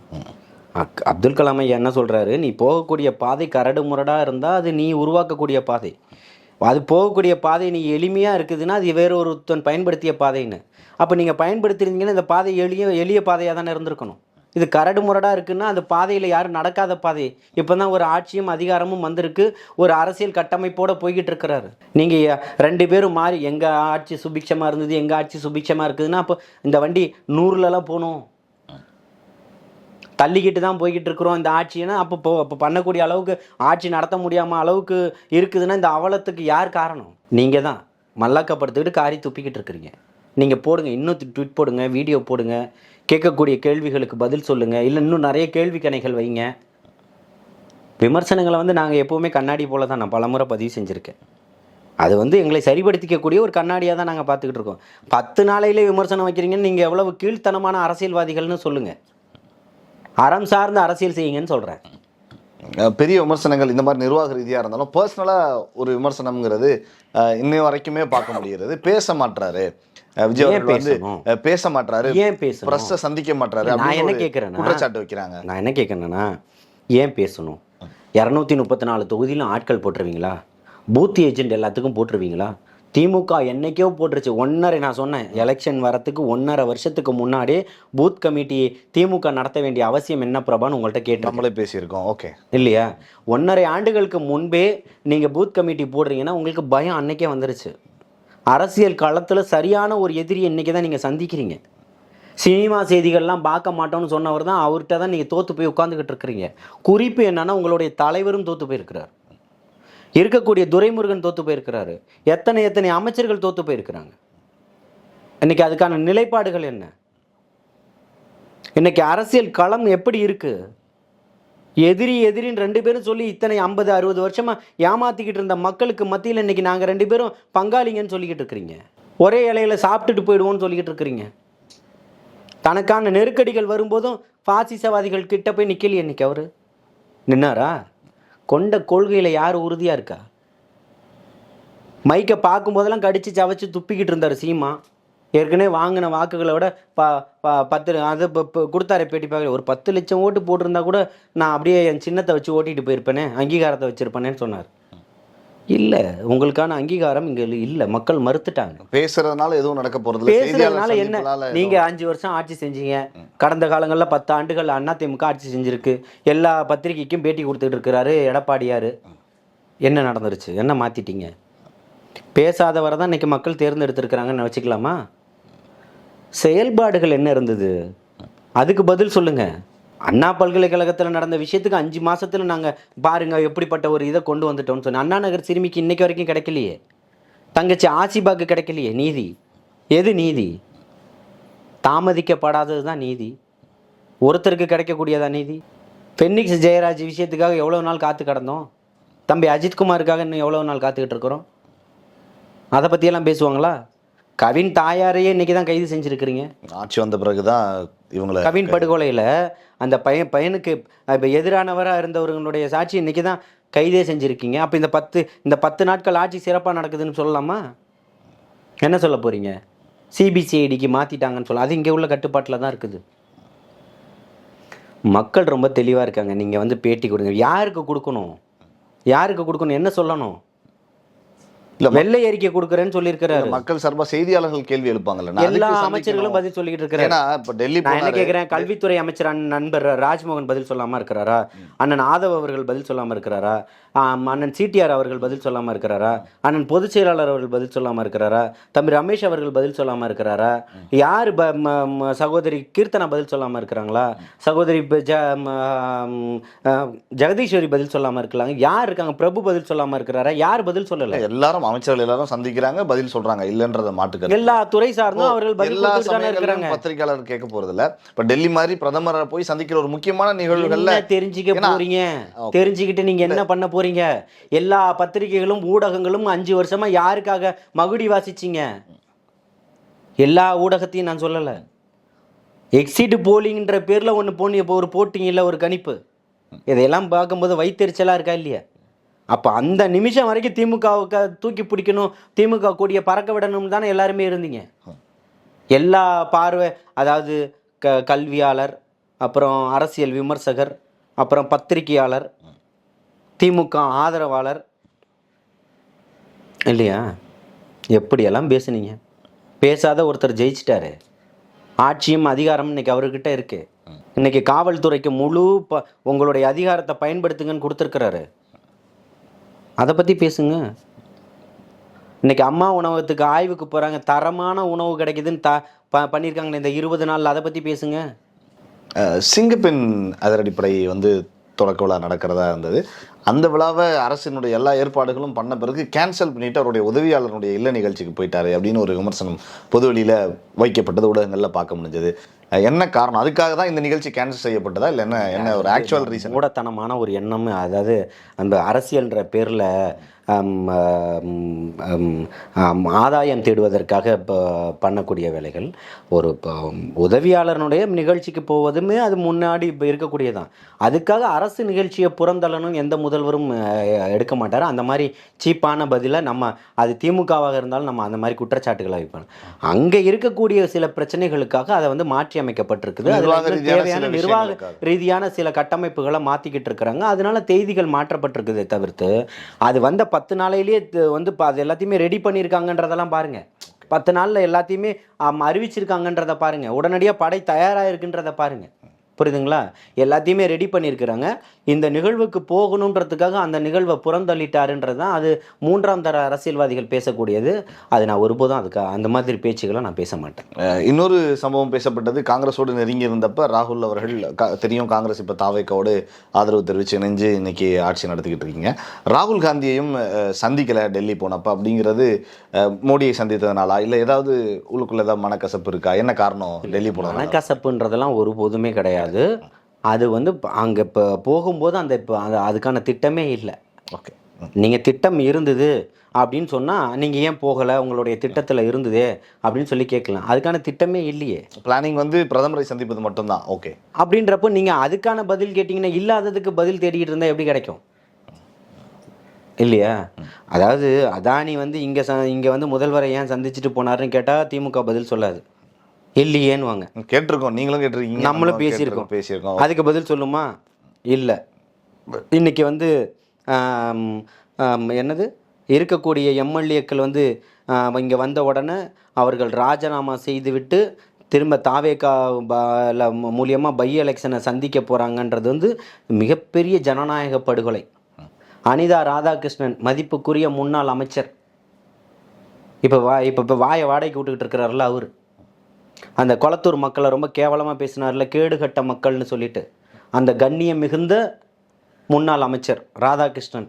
அப்துல் கலாம் ஐயா என்ன சொல்கிறாரு, நீ போகக்கூடிய பாதை கரடு முரடாக இருந்தால் அது நீ உருவாக்கக்கூடிய பாதை, அது போகக்கூடிய பாதை நீ எளிமையாக இருக்குதுன்னா அது வேற ஒருத்தன் பயன்படுத்திய பாதைன்னு. அப்போ நீங்கள் பயன்படுத்தியிருந்தீங்கன்னா இந்த பாதை எளிய பாதையாக தானே இருந்திருக்கணும். இது கரடு முரடாக இருக்குன்னா அந்த பாதையில் யாரும் நடக்காத பாதை. இப்போ தான் ஒரு ஆட்சியும் அதிகாரமும் வந்திருக்கு, ஒரு அரசியல் கட்டமைப்போடு போய்கிட்டு இருக்கிறாரு. நீங்கள் 2 பேரும் மாறி எங்கள் ஆட்சி சுபிக்ஷமாக இருந்தது, எங்கள் ஆட்சி சுபிக்ஷமாக இருக்குதுன்னா அப்போ இந்த வண்டி 100லலாம் போகணும், தள்ளிக்கிட்டு தான் போய்கிட்டு இருக்கிறோம் இந்த ஆட்சின்னா அப்போ பண்ணக்கூடிய அளவுக்கு ஆட்சி நடத்த முடியாமல் அளவுக்கு இருக்குதுன்னா இந்த அவலத்துக்கு யார் காரணம்? நீங்கள் தான் மல்லாக்கப்படுத்திக்கிட்டு காரி துப்பிக்கிட்டு இருக்கிறீங்க. நீங்கள் போடுங்க, இன்னும் ட்வீட் போடுங்க, வீடியோ போடுங்க, கேட்கக்கூடிய கேள்விகளுக்கு பதில் சொல்லுங்கள், இல்லை இன்னும் நிறைய கேள்வி கணைகள் வைங்க. விமர்சனங்களை வந்து நாங்கள் எப்போவுமே கண்ணாடி போல தான் நான் பலமுறை பதிவு செஞ்சுருக்கேன். அது எங்களை சரிப்படுத்திக்கக்கூடிய ஒரு கண்ணாடியாக தான் நாங்கள் பார்த்துக்கிட்டு இருக்கோம். 10 நாளையிலே விமர்சனம் வைக்கிறீங்கன்னு நீங்கள் எவ்வளவு கீழ்த்தனமான அரசியல்வாதிகள்னு சொல்லுங்கள். அறம் சார்ந்த அரசியல் செய்யுங்கன்னு சொல்கிறேன். பெரிய விமர்சனங்கள் இந்த மாதிரி நிர்வாக ரீதியாக இருந்தாலும் பர்சனலாக ஒரு விமர்சனம்ங்கிறது இன்னை வரைக்குமே பார்க்க முடிகிறது. பேச மாட்டாரு விஜய் அவர்கள் வந்து, பேச மாட்டாரு, ஏன் பேசணும், பிரஸ்ஸை சந்திக்க மாட்டாரு. நான் என்ன கேட்குறேன்னா, குற்றச்சாட்டு வைக்கிறாங்க. நான் என்ன கேட்குறேன்னா, ஏன் பேசணும்? 234 தொகுதியிலும் ஆட்கள் போட்டுருவீங்களா? பூத் ஏஜென்ட் எல்லாத்துக்கும் போட்டுருவீங்களா? திமுக என்னைக்கோ போட்டுருச்சு. நான் சொன்னேன், எலெக்ஷன் வரத்துக்கு 1.5 வருஷத்துக்கு முன்னாடியே பூத் கமிட்டி திமுக நடத்த வேண்டிய அவசியம் என்ன பிரபான்னு உங்கள்கிட்ட கேட்டு நம்மளே பேசியிருக்கோம். ஓகே இல்லையா? 1.5 ஆண்டுகளுக்கு முன்பே நீங்கள் பூத் கமிட்டி போடுறீங்கன்னா உங்களுக்கு பயம் அன்னைக்கே வந்துருச்சு. அரசியல் களத்தில் சரியான ஒரு எதிரி இன்றைக்கி தான் நீங்கள் சந்திக்கிறீங்க. சினிமா செய்திகள்லாம் பார்க்க மாட்டோம்னு சொன்னவர் தான், அவர்கிட்ட தான் நீங்கள் தோற்று போய் உட்காந்துக்கிட்டு இருக்கிறீங்க. குறிப்பு என்னன்னா, உங்களுடைய தலைவரும் தோற்று போயிருக்கிறார், இருக்கக்கூடிய துரைமுருகன் தோற்று போயிருக்கிறாரு, எத்தனை அமைச்சர்கள் தோற்று போயிருக்கிறாங்க. இன்னைக்கு அதுக்கான நிலைப்பாடுகள் என்ன? இன்னைக்கு அரசியல் களம் எப்படி இருக்கு? எதிரின்னு 2 பேரும் சொல்லி இத்தனை 50-60 வருஷமா ஏமாத்திக்கிட்டு இருந்த மக்களுக்கு மத்தியில் இன்னைக்கு நாங்கள் 2 பேரும் பங்காளிங்கன்னு சொல்லிக்கிட்டு இருக்கிறீங்க. ஒரே இலையில சாப்பிட்டுட்டு போயிடுவோம்னு சொல்லிக்கிட்டு இருக்கிறீங்க. தனக்கான நெருக்கடிகள் வரும்போதும் பாசிசவாதிகள் கிட்ட போய் நிக்கலையே. இன்னைக்கு அவரு நின்னாரா? கொண்ட கொள்கையில் யார் உறுதியாக இருக்கா? மைக்கை பார்க்கும்போதெல்லாம் கடிச்சு சவச்சு துப்பிக்கிட்டு இருந்தார் சீமா. ஏற்கனவே வாங்கின வாக்குகளை விட 10 அது இப்போ கொடுத்தாரு பேட்டி பார்க்கல, ஒரு 10 லட்சம் ஓட்டு போட்டிருந்தா கூட நான் அப்படியே என் சின்னத்தை வச்சு ஓட்டிகிட்டு போயிருப்பேனே, அங்கீகாரத்தை வச்சுருப்பேனேன்னு சொன்னார். இல்லை, உங்களுக்கான அங்கீகாரம் இங்கே இல்லை, மக்கள் மறுத்துட்டாங்க. பேசுறதுனால எதுவும் நடக்க போகிறது, பேசுறதுனால என்ன? நீங்கள் 5 வருஷம் ஆட்சி செஞ்சீங்க, கடந்த காலங்களில் 10 ஆண்டுகள் அதிமுக ஆட்சி செஞ்சுருக்கு, எல்லா பத்திரிகைக்கும் பேட்டி கொடுத்துட்டு இருக்கிறாரு எடப்பாடியார். என்ன நடந்துருச்சு? என்ன மாற்றிட்டீங்க? பேசாதவரை தான் இன்றைக்கி மக்கள் தேர்ந்தெடுத்திருக்கிறாங்கன்னு வச்சுக்கலாமா? செயல்பாடுகள் என்ன இருந்தது? அதுக்கு பதில் சொல்லுங்கள். அண்ணா பல்கலைக்கழகத்தில் நடந்த விஷயத்துக்கு 5 மாதத்தில் நாங்கள் பாருங்கள் எப்படிப்பட்ட ஒரு இதை கொண்டு வந்துட்டோம்னு சொன்னேன். அண்ணா நகர் சிறுமிக்கு இன்றைக்கு வரைக்கும் கிடைக்கலையே, தங்கச்சி ஆசிபாக்கு கிடைக்கலையே. நீதி எது? நீதி தாமதிக்கப்படாதது தான் நீதி. ஒருத்தருக்கு கிடைக்கக்கூடியதா நீதி? ஃபெனிக்ஸ் ஜெயராஜ் விஷயத்துக்காக எவ்வளோ நாள் காத்து கிடந்தோம்? தம்பி அஜித்குமாருக்காக இன்னும் எவ்வளோ நாள் காத்துக்கிட்டு இருக்கிறோம்? அதை பற்றியெல்லாம் பேசுவாங்களா? கவின் தாயாரையே இன்றைக்கி தான் கைது செஞ்சுருக்கிறீங்க. ஆட்சி வந்த பிறகு தான் இவங்களை கவின் படுகொலையில் அந்த பையனுக்கு இப்போ எதிரானவராக இருந்தவர்களுடைய சாட்சி இன்றைக்கி தான் கைதே செஞ்சுருக்கீங்க. அப்போ இந்த 10 நாட்கள் ஆட்சி சிறப்பாக நடக்குதுன்னு சொல்லலாமா? என்ன சொல்ல போகிறீங்க? சிபிசிஐடிக்கு மாற்றிட்டாங்கன்னு சொல்ல, அது இங்கே உள்ள கட்டுப்பாட்டில் தான் இருக்குது. மக்கள் ரொம்ப தெளிவாக இருக்காங்க. நீங்கள் பேட்டி கொடுங்க. யாருக்கு கொடுக்கணும்? யாருக்கு கொடுக்கணும்? என்ன சொல்லணும்? இல்லை, வெள்ளை அறிக்கை கொடுக்குறேன்னு சொல்லியிருக்கிறாரு. மக்கள் சார்பாக செய்தியாளர்கள் கேள்வி எழுப்பாங்கல்ல, எல்லா அமைச்சர்களும் பதில் சொல்லிட்டு இருக்கிறாரு. இப்போ டெல்லி நான் என்ன கேட்குறேன், கல்வித்துறை அமைச்சர் நண்பர் ராஜ்மோகன் பதில் சொல்லாமல் இருக்கிறாரா? அண்ணன் ஆதவ் அவர்கள் பதில் சொல்லாமல் இருக்கிறாரா? அண்ணன் சிடிஆர் அவர்கள் பதில் சொல்லாமல் இருக்கிறாரா? அண்ணன் பொதுச் செயலாளர் அவர்கள் பதில் சொல்லாமல் இருக்கிறாரா? தம்பி ரமேஷ் அவர்கள் பதில் சொல்லாமல் இருக்கிறாரா? யார் சகோதரி கீர்த்தனா பதில் சொல்லாமல் இருக்கிறாங்களா? சகோதரி ஜெகதீஸ்வரி பதில் சொல்லாமல் இருக்கலாம். யார் இருக்காங்க? பிரபு பதில் சொல்லாமல் இருக்கிறாரா? யார் பதில் சொல்லலை? எல்லாரும் அமைச்சர்கள் எல்லாரும் சந்திக்கிறாங்க, பதில் சொல்றாங்க, இல்லைன்றத மாட்டுக்க எல்லா துறை சார்ந்தும் அவர்கள் பதில் இருக்கிறாங்க. பத்திரிகையாளர் கேட்க போறது இல்ல. இப்ப டெல்லி மாதிரி பிரதமரை போய் சந்திக்கிற ஒரு முக்கியமான நிகழ்வுகள்ல தெரிஞ்சுக்க போறீங்க. தெரிஞ்சுக்கிட்டு நீங்க என்ன பண்ண போறீங்க? எல்லா பத்திரிகைகளும் ஊடகங்களும் 5 வருஷமா யாருக்காக மகுடி வாசிச்சிங்க? எல்லா ஊடகத்தையும் நான் சொல்லல. எக்ஸிட் போலிங்ன்ற பேர்ல ஒரு போட்டிங்கல்ல, ஒரு கணிப்பு, இதையெல்லாம் பார்க்கும்போது வைத்தெரிச்சலா இருக்கா இல்லையா? அப்போ அந்த நிமிஷம் வரைக்கும் திமுகவுக்கு தூக்கி பிடிக்கணும், திமுக கூடிய பறக்க விடணும்னு தானே எல்லாருமே இருந்தீங்க. எல்லா பார்வை, அதாவது கல்வியாளர், அப்புறம் அரசியல் விமர்சகர், அப்புறம் பத்திரிகையாளர், திமுக ஆதரவாளர் இல்லையா? எப்படியெல்லாம் பேசுனீங்க? பேசாத ஒருத்தர் ஜெயிச்சிட்டாரு. ஆட்சியும் அதிகாரமும் இன்னைக்கு அவர்கிட்ட இருக்கு. இன்னைக்கு காவல்துறைக்கு முழு உங்களுடைய அதிகாரத்தை பயன்படுத்துங்கன்னு கொடுத்துருக்கிறாரு. அதை பற்றி பேசுங்க. இன்னைக்கு அம்மா உணவகத்துக்கு ஆய்வுக்கு போகிறாங்க, தரமான உணவு கிடைக்குதுன்னு பண்ணியிருக்காங்க இந்த 20 நாளில். அதை பற்றி பேசுங்க. சிங்கப்பெண் அதிரடிப்படை வந்து தொடக்க விழா நடக்கிறதா இருந்தது. அந்த விழாவை அரசினுடைய எல்லா ஏற்பாடுகளும் பண்ண பிறகு கேன்சல் பண்ணிட்டு அவருடைய உதவியாளருடைய இல்ல நிகழ்ச்சிக்கு போயிட்டாரு அப்படின்னு ஒரு விமர்சனம் பொதுவெளியில் வைக்கப்பட்டது, ஊடகங்களில் பார்க்க முடிஞ்சது. என்ன காரணம்? அதுக்காக தான் இந்த நிகழ்ச்சி கேன்சல் செய்யப்பட்டதா இல்லை என்ன ஒரு ஆக்சுவல் ரீசன்? மூடத்தனமான ஒரு எண்ணம். அதாவது அந்த அரசியல்ன்ற பேரில் ஆதாயம் தேடுவதற்காக பண்ணக்கூடிய வேலைகள். ஒரு உதவியாளனுடைய நிகழ்ச்சிக்கு போவதுமே அது முன்னாடி இப்போ இருக்கக்கூடியதான். அதுக்காக அரசு நிகழ்ச்சியை புறந்தள்ளணும் எந்த முதல்வரும் எடுக்க மாட்டார். அந்த மாதிரி சீப்பான பதிலை நம்ம, அது திமுகவாக இருந்தாலும் நம்ம அந்த மாதிரி குற்றச்சாட்டுகளை வைப்போம். அங்கே இருக்கக்கூடிய சில பிரச்சனைகளுக்காக அதை வந்து மாற்றி அமைக்கப்பட்டிருக்குது. அதில் தேவையான நிர்வாக ரீதியான சில கட்டமைப்புகளை மாற்றிக்கிட்டு இருக்கிறாங்க. அதனால செய்திகள் மாற்றப்பட்டிருக்குதே தவிர்த்து அது வந்த 10 நாளையிலேயே வந்து அது எல்லாத்தையுமே ரெடி பண்ணியிருக்காங்கன்றதெல்லாம் பாருங்கள். 10 நாளில் எல்லாத்தையுமே அறிவிச்சிருக்காங்கன்றதை பாருங்கள். உடனடியாக படை தயாராக இருக்குன்றதை பாருங்கள். புரியுதுங்களா? எல்லாத்தையுமே ரெடி பண்ணியிருக்கிறாங்க. இந்த நிகழ்வுக்கு போகணுன்றதுக்காக அந்த நிகழ்வை புறந்தள்ளிட்டாருன்றது தான் அது 3ஆம் தர அரசியல்வாதிகள் பேசக்கூடியது. அது நான் ஒருபோதும் அதுக்கு அந்த மாதிரி பேச்சுகளை நான் பேச மாட்டேன். இன்னொரு சம்பவம் பேசப்பட்டது, காங்கிரஸோடு நெருங்கி இருந்தப்ப ராகுல் அவர்கள் தெரியும் காங்கிரஸ் இப்போ தாவேக்காவோடு ஆதரவு தெரிவித்து இணைஞ்சு இன்னைக்கு ஆட்சி நடத்திக்கிட்டு இருக்கீங்க. ராகுல் காந்தியையும் சந்திக்கலை டெல்லி போனப்ப அப்படிங்கிறது மோடியை சந்தித்ததுனாலா இல்லை ஏதாவது உள்ளுக்குள்ள ஏதாவது மனக்கசப்பு இருக்கா? என்ன காரணம் டெல்லி போன? மனக்கசப்புன்றதெல்லாம் ஒருபோதுமே கிடையாது. அது வந்து அங்கே இப்போ போகும்போது அதுக்கான திட்டமே இல்லை. ஓகே, நீங்கள் திட்டம் இருந்தது அப்படின்னு சொன்னால் நீங்கள் ஏன் போகலை, உங்களுடைய திட்டத்தில் இருந்ததே அப்படின்னு சொல்லி கேட்கலாம். அதுக்கான திட்டமே இல்லையே. பிளானிங் வந்து பிரதமரை சந்திப்பது மட்டும்தான். ஓகே, அப்படின்றப்போ நீங்கள் அதுக்கான பதில் கேட்டிங்கன்னா இல்லாததுக்கு பதில் தேடிக்கிட்டு இருந்தால் எப்படி கிடைக்கும் இல்லையா? அதாவது அதானி வந்து இங்கே வந்து முதல்வரை ஏன் சந்திச்சுட்டு போனாருன்னு கேட்டால் திமுக பதில் சொல்லாது. இல்லையேன்னு கேட்டிருக்கோம், நீங்களும் கேட்டிருக்கீங்க, நம்மளும் பேசியிருக்கோம். அதுக்கு பதில் சொல்லுமா? இல்லை. இன்னைக்கு வந்து என்னது இருக்கக்கூடிய எம்எல்ஏக்கள் வந்து இங்கே வந்த உடனே அவர்கள் ராஜினாமா செய்துவிட்டு திரும்ப தாவேகா மூலியமாக பை எலெக்ஷனை சந்திக்க போகிறாங்கன்றது வந்து மிகப்பெரிய ஜனநாயக படுகொலை. அனிதா ராதாகிருஷ்ணன் மதிப்புக்குரிய முன்னாள் அமைச்சர் இப்போ வாயை வாடகைக்கு விட்டுக்கிட்டு இருக்கிறார்ல, அவர் அந்த கொளத்தூர் மக்களை ரொம்ப கேவலமாக பேசினார்ல, கேடுகட்ட மக்கள்னு சொல்லிட்டு, அந்த கண்ணியம் மிகுந்த முன்னாள் அமைச்சர் ராதாகிருஷ்ணன்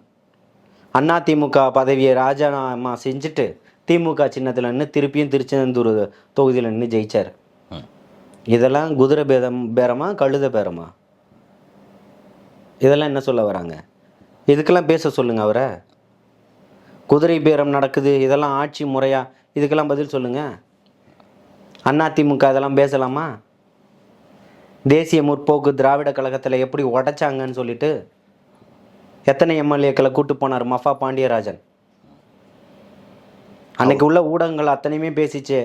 அதிமுக பதவியை ராஜினாமா செஞ்சுட்டு திமுக சின்னத்தில் நின்று திருப்பியும் திருச்செந்தூர் தொகுதியில் நின்று ஜெயிச்சார். இதெல்லாம் குதிரை பேரமா கழுத பேரமா? இதெல்லாம் என்ன சொல்ல வராங்க? இதுக்கெல்லாம் பேச சொல்லுங்கள் அவரை. குதிரை பேரம் நடக்குது, இதெல்லாம் ஆட்சி முறையா? இதுக்கெல்லாம் பதில் சொல்லுங்கள். அதிமுக இதெல்லாம் பேசலாமா? தேசிய முற்போக்கு திராவிட கழகத்தில் எப்படி உடைச்சாங்கன்னு சொல்லிட்டு எத்தனை எம்எல்ஏக்களை கூட்டு போனார் மஃபா பாண்டியராஜன். அன்னைக்கு உள்ள ஊடகங்கள் அத்தனையுமே பேசிச்சே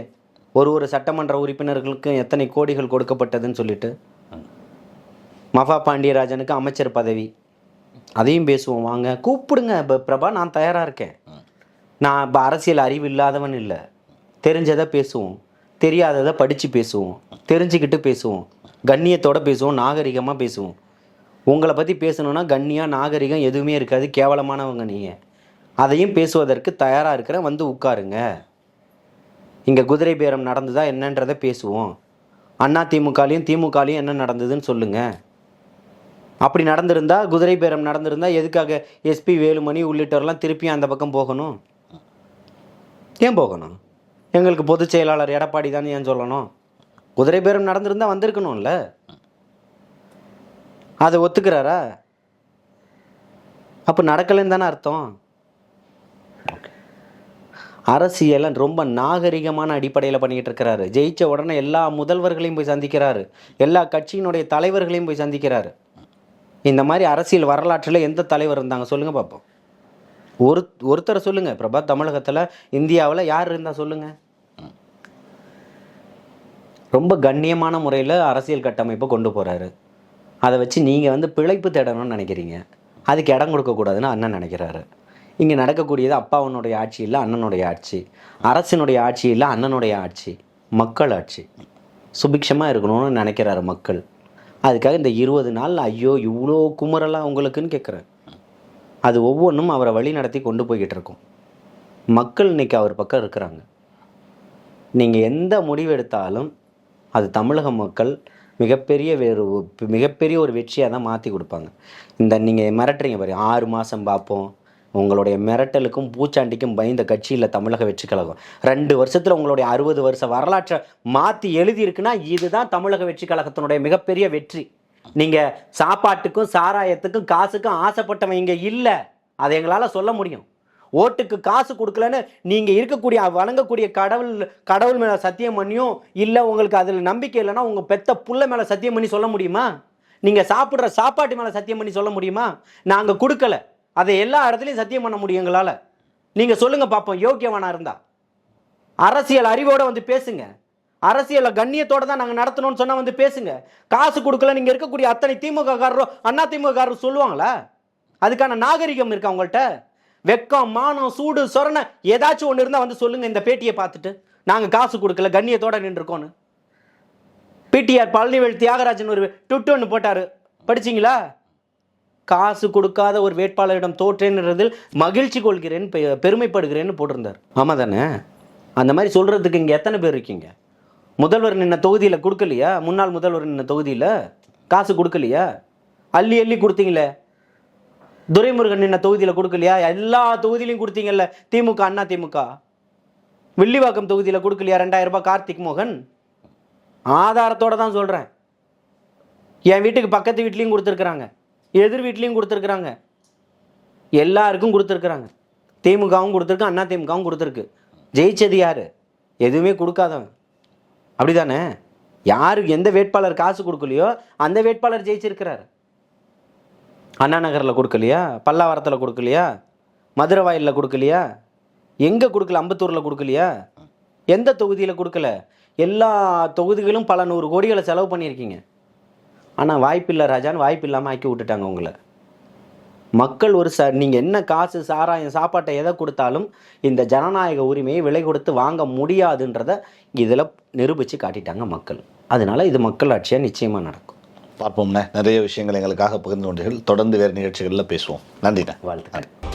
ஒரு சட்டமன்ற உறுப்பினர்களுக்கும் எத்தனை கோடிகள் கொடுக்கப்பட்டதுன்னு சொல்லிட்டு. மஃபா பாண்டியராஜனுக்கு அமைச்சர் பதவி, அதையும் பேசுவோம். வாங்க கூப்பிடுங்க பிரபா, நான் தயாராக இருக்கேன். நான் இப்போ அரசியல் அறிவு இல்லாதவன் இல்லை, தெரிஞ்சதை பேசுவோம், தெரியாததை படித்து பேசுவோம், தெரிஞ்சுக்கிட்டு பேசுவோம், கண்ணியத்தோடு பேசுவோம், நாகரிகமாக பேசுவோம். உங்களை பற்றி பேசணுன்னா கண்ணியம் நாகரிகம் எதுவுமே இருக்காது, கேவலமானவங்க நீங்கள். அதையும் பேசுவதற்கு தயாராக இருக்கிற வந்து உட்காருங்க. இங்கே குதிரை பேரம் நடந்ததா என்னன்றதை பேசுவோம். அதிமுகலையும் திமுகலையும் என்ன நடந்ததுன்னு சொல்லுங்கள். அப்படி நடந்திருந்தா, குதிரை பேரம் நடந்திருந்தா எதுக்காக எஸ்பி வேலுமணி உள்ளிட்டவரெல்லாம் திருப்பியும் அந்த பக்கம் போகணும்? ஏன் போகணும்? எங்களுக்கு பொதுச் செயலாளர் எடப்பாடி தானே ஏன் சொல்லணும்? குதிரை பேரம் நடந்திருந்தால் வந்திருக்கணும்ல. அதை ஒத்துக்கிறாரா? அப்போ நடக்கலைன்னு தானே அர்த்தம். அரசியலை ரொம்ப நாகரிகமான அடிப்படையில் பண்ணிக்கிட்டு இருக்கிறாரு. ஜெயிச்ச உடனே எல்லா முதல்வர்களையும் போய் சந்திக்கிறாரு, எல்லா கட்சியினுடைய தலைவர்களையும் போய் சந்திக்கிறாரு. இந்த மாதிரி அரசியல் வரலாற்றில் எந்த தலைவர் இருந்தாங்க சொல்லுங்கள் பார்ப்போம். ஒருத்தரை சொல்லுங்கள் பிரபா. தமிழகத்தில் இந்தியாவில் யார் இருந்தால் சொல்லுங்கள். ரொம்ப கண்ணியமான முறையில் அரசியல் கட்டமைப்பை கொண்டு போகிறாரு. அதை வச்சு நீங்கள் வந்து பிழைப்பு தேடணும்னு நினைக்கிறீங்க. அதுக்கு இடம் கொடுக்கக்கூடாதுன்னு அண்ணன் நினைக்கிறாரு. இங்கே நடக்கக்கூடியது அப்பாவனுடைய ஆட்சி இல்லை, அண்ணனுடைய ஆட்சி. அரசினுடைய ஆட்சி இல்லை, அண்ணனுடைய ஆட்சி. மக்கள் ஆட்சி. சுபிக்ஷமாக இருக்கணும்னு நினைக்கிறாரு மக்கள். அதுக்காக இந்த 20 நாள் ஐயோ இவ்வளோ குமுறலாம் உங்களுக்குன்னு கேட்குறேன். அது ஒவ்வொன்றும் அவரை வழி நடத்தி கொண்டு போய்கிட்டு இருக்கும். மக்கள் இன்னைக்கு அவர் பக்கம் இருக்கிறாங்க. நீங்கள் எந்த முடிவு எடுத்தாலும் அது தமிழக மக்கள் மிகப்பெரிய ஒரு வெற்றியாக தான் மாற்றி கொடுப்பாங்க. இந்த நீங்கள் மிரட்டுறீங்க பாரு, 6 மாதம் பார்ப்போம். உங்களுடைய மிரட்டலுக்கும் பூச்சாண்டிக்கும் பயந்த கட்சி இல்லை தமிழக வெற்றி கழகம். 2 வருஷத்தில் உங்களுடைய 60 வருஷ வரலாற்றை மாற்றி எழுதியிருக்குன்னா இதுதான் தமிழக வெற்றி கழகத்தினுடைய மிகப்பெரிய வெற்றி. நீங்கள் சாப்பாட்டுக்கும் சாராயத்துக்கும் காசுக்கும் ஆசைப்பட்டவங்க இங்கே இல்லை, அதை எங்களால் சொல்ல முடியும். ஓட்டுக்கு காசு கொடுக்கலன்னு நீங்கள் இருக்கக்கூடிய வணங்கக்கூடிய கடவுள் மேலே சத்தியம் பண்ணியும் இல்லை, உங்களுக்கு அதில் நம்பிக்கை இல்லைன்னா உங்கள் பெத்த புள்ள மேலே சத்தியம் பண்ணி சொல்ல முடியுமா? நீங்கள் சாப்பிட்ற சாப்பாட்டு மேலே சத்தியம் பண்ணி சொல்ல முடியுமா? நாங்கள் கொடுக்கல, அதை எல்லா இடத்துலையும் சத்தியம் பண்ண முடியும் எங்களால். நீங்கள் சொல்லுங்கள் பார்ப்போம், யோக்கியவானா இருந்தா அரசியல் அறிவோடு வந்து பேசுங்க. அரசியலை கண்ணியத்தோடு தான் நாங்கள் நடத்தணும்னு சொன்னால் வந்து பேசுங்க. காசு கொடுக்கல நீங்கள் இருக்கக்கூடிய அத்தனை திமுககாரரோ அண்ணா திமுககாரரோ சொல்லுவாங்களா? அதுக்கான நாகரிகம் இருக்கா உங்கள்கிட்ட? வெக்கம், மானம், சூடு, சொரணை ஏதாச்சும் ஒன்று இருந்தால் வந்து சொல்லுங்கள். இந்த பேட்டியை பார்த்துட்டு நாங்கள் காசு கொடுக்கல கண்ணியத்தோடு நின்றுருக்கோன்னு. பிடிஆர் பழனிவேல் தியாகராஜன் ஒரு ட்விட் ஒன்று போட்டார், படிச்சிங்களா? காசு கொடுக்காத ஒரு வேட்பாளரிடம் தோற்றேன்றதில் மகிழ்ச்சி கொள்கிறேன், பெருமைப்படுகிறேன்னு போட்டிருந்தார். ஆமாம் தானே? அந்த மாதிரி சொல்கிறதுக்கு இங்கே எத்தனை பேர் இருக்கீங்க? முதல்வர் நின்ன தொகுதியில் கொடுக்கலையா? முன்னாள் முதல்வர் நின்ன தொகுதியில் காசு கொடுக்கலையா? அள்ளி அள்ளி கொடுத்தீங்களே. துரைமுருகன் நின்ன தொகுதியில் கொடுக்கலையா? எல்லா தொகுதியிலையும் கொடுத்தீங்கல்ல திமுக, அண்ணா திமுக. வில்லிவாக்கம் தொகுதியில் கொடுக்கலையா 2000 ரூபாய் கார்த்திக் மோகன்? ஆதாரத்தோடு தான் சொல்கிறேன். என் வீட்டுக்கு பக்கத்து வீட்லேயும் கொடுத்துருக்குறாங்க, எதிர் வீட்லேயும் கொடுத்துருக்குறாங்க, எல்லாருக்கும் கொடுத்துருக்குறாங்க. திமுகவும் கொடுத்துருக்கு, அண்ணா திமுகவும் கொடுத்துருக்கு. ஜெயிச்சது யார்? எதுவுமே கொடுக்காதவன். அப்படி தானே? யாருக்கு எந்த வேட்பாளர் காசு கொடுக்கலையோ அந்த வேட்பாளர் ஜெயிச்சிருக்கிறார். அண்ணா நகரில் கொடுக்கலையா? பல்லாவரத்தில் கொடுக்கலையா? மதுரை வாயிலில் கொடுக்கலையா? எங்கே கொடுக்கல? அம்பத்தூரில் கொடுக்கலையா? எந்த தொகுதியில் கொடுக்கல? எல்லா தொகுதிகளும் பல 100 கோடிகளை செலவு பண்ணியிருக்கீங்க. ஆனால் வாய்ப்பில்லை ராஜான்னு வாய்ப்பு இல்லாமல் ஆக்கி விட்டுட்டாங்க உங்களை. மக்கள் நீங்கள் என்ன காசு சாராயம் சாப்பாட்டை எதை கொடுத்தாலும் இந்த ஜனநாயக உரிமையை விலை கொடுத்து வாங்க முடியாதுன்றதை இதில் நிரூபித்து காட்டிட்டாங்க மக்கள். அதனால இது மக்கள் ஆட்சியாக நிச்சயமாக நடக்கும். பார்ப்போம்ண்ணே. நிறைய விஷயங்கள் எங்களுக்காக பகிர்ந்து கொண்டீர்கள். தொடர்ந்து வேறு நிகழ்ச்சிகளில் பேசுவோம். நன்றிண்ணே. வாழ்த்துக்கள்.